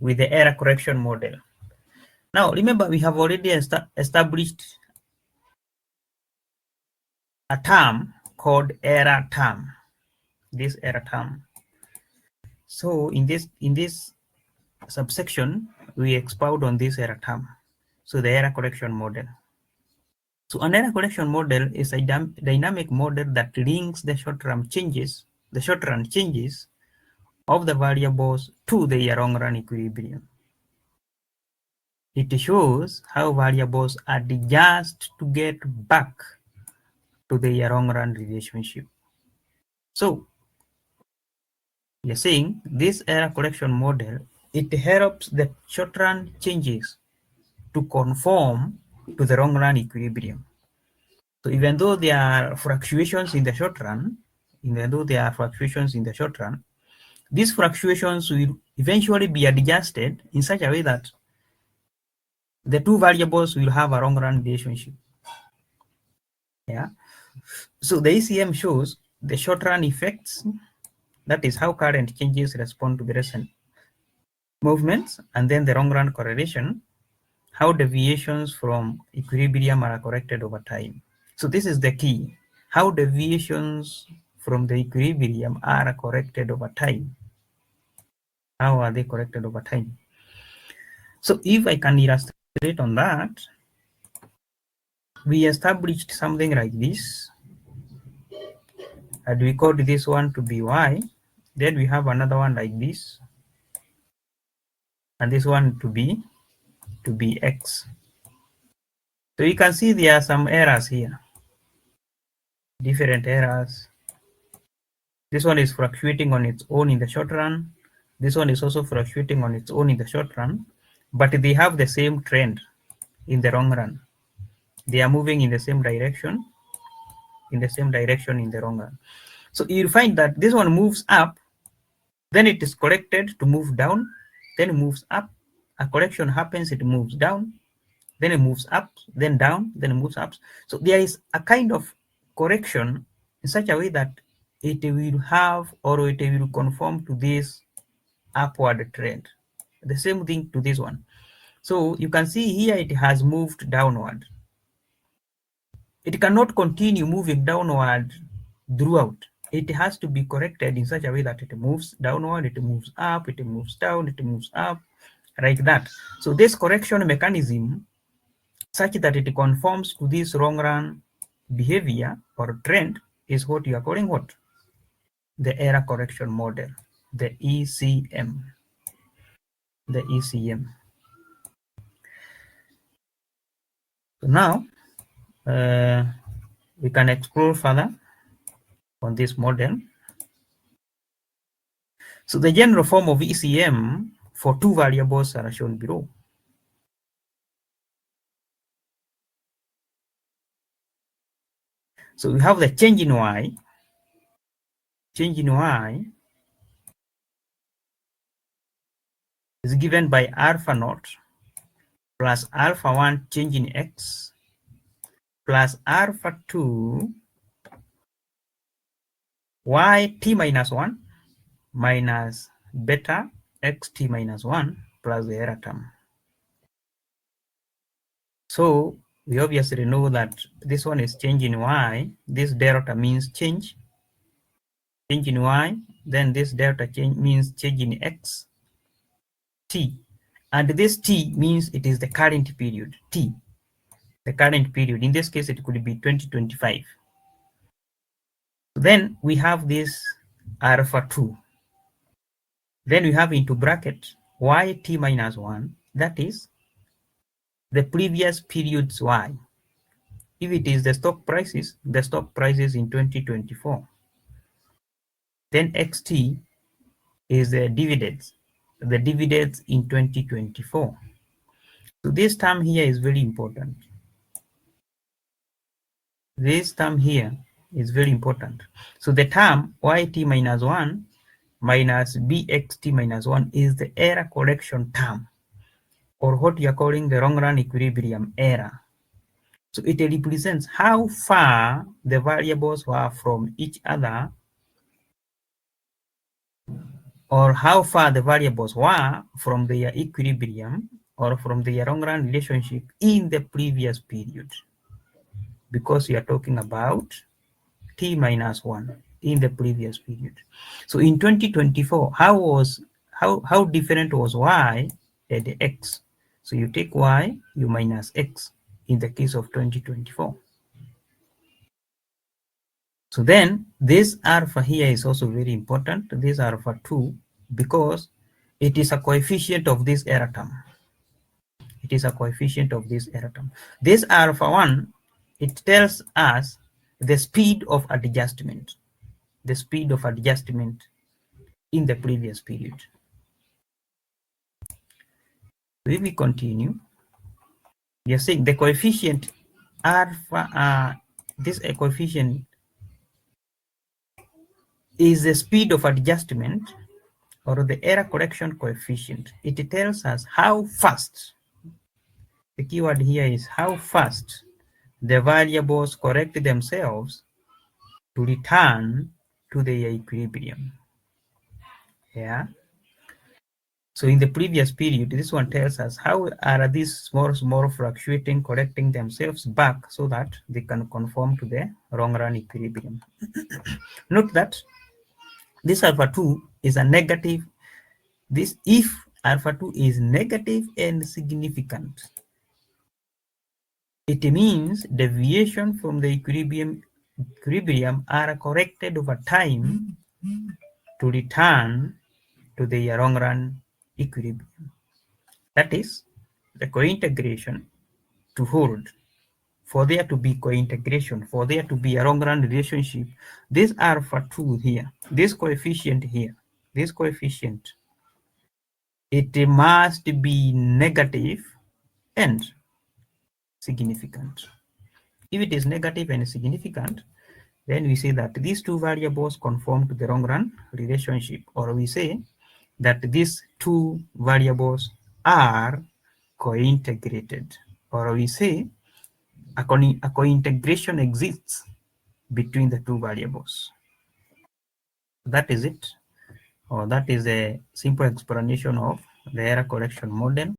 with the error correction model. Now, remember, we have already established a term called error term, this error term. So in this subsection, we expound on this error term. So the error correction model. So an error correction model is a dynamic model that links the short-run changes of the variables to their long-run equilibrium. It shows how variables adjust to get back to their long-run relationship. So you're saying this error correction model, it helps the short-run changes to conform to the long-run equilibrium. So even though there are fluctuations in the short run, these fluctuations will eventually be adjusted in such a way that the two variables will have a long-run relationship. Yeah. So the ECM shows the short-run effects, that is how current changes respond to the recent movements, and then the long-run correlation, how deviations from equilibrium are corrected over time. So this is the key, how deviations from the equilibrium are corrected over time. How are they corrected over time? So if I can illustrate on that, we established something like this, and we called this one to be y. Then we have another one like this, and this one to be x. So you can see there are some errors here, different errors. This one is fluctuating on its own in the short run. This one is also fluctuating on its own in the short run, but they have the same trend in the long run. They are moving in the same direction, in the long run. So you'll find that this one moves up, then it is corrected to move down, then it moves up. A correction happens, it moves down, then it moves up, then down, then it moves up. So there is a kind of correction in such a way that it will have, or it will conform to this upward trend. The same thing to this one. So you can see here it has moved downward. It cannot continue moving downward throughout. It has to be corrected in such a way that it moves downward, it moves up, it moves down, it moves up, like that. So this correction mechanism, such that it conforms to this long run behavior or trend, is what you are calling what? The error correction model, the ECM. The ECM. So now we can explore further on this model. So the general form of ECM for two variables are shown below. So we have the change in y. Change in y is given by alpha naught plus alpha 1 change in x plus alpha 2 y t minus 1 minus beta x t minus 1 plus the error term. So we obviously know that this one is change in y. This delta means change in y. Then this delta change means change in x t. And this t means it is the current period, t. The current period. In this case, it could be 2025. Then we have this alpha 2. Then we have into bracket yt minus 1. That is the previous period's y. If it is the stock prices in 2024. Then xt is the dividends in 2024. So this term here is very important. This term here is very important. So the term yt minus 1 minus bxt minus 1 is the error correction term, or what you are calling the long run equilibrium error. So it represents how far the variables were from each other or how far the variables were from their equilibrium or from their long-run relationship in the previous period, because we are talking about t minus 1 in the previous period. So in 2024, how different was y at the x? So you take y, you minus x in the case of 2024. So then this alpha here is also very important, this alpha 2, because it is a coefficient of this error term. It is a coefficient of this error term. This alpha 1, it tells us the speed of adjustment, the speed of adjustment in the previous period. If we continue, we are saying the coefficient alpha, this coefficient is the speed of adjustment or the error correction coefficient. It tells us how fast, the keyword here is how fast the variables correct themselves to return to their equilibrium. Yeah. So in the previous period, this one tells us how are these small fluctuating correcting themselves back so that they can conform to the long-run equilibrium. Note that this alpha 2 is a negative. This if alpha 2 is negative and significant, it means deviation from the equilibrium are corrected over time to return to the long-run equilibrium. That is, the cointegration to hold, for there to be cointegration, for there to be a long-run relationship, this alpha 2 here, this coefficient here, this coefficient, it must be negative and significant. If it is negative and significant, then we say that these two variables conform to the long-run relationship, or we say that these two variables are cointegrated, or we say a cointegration exists between the two variables. That is it, or that is a simple explanation of the error correction model.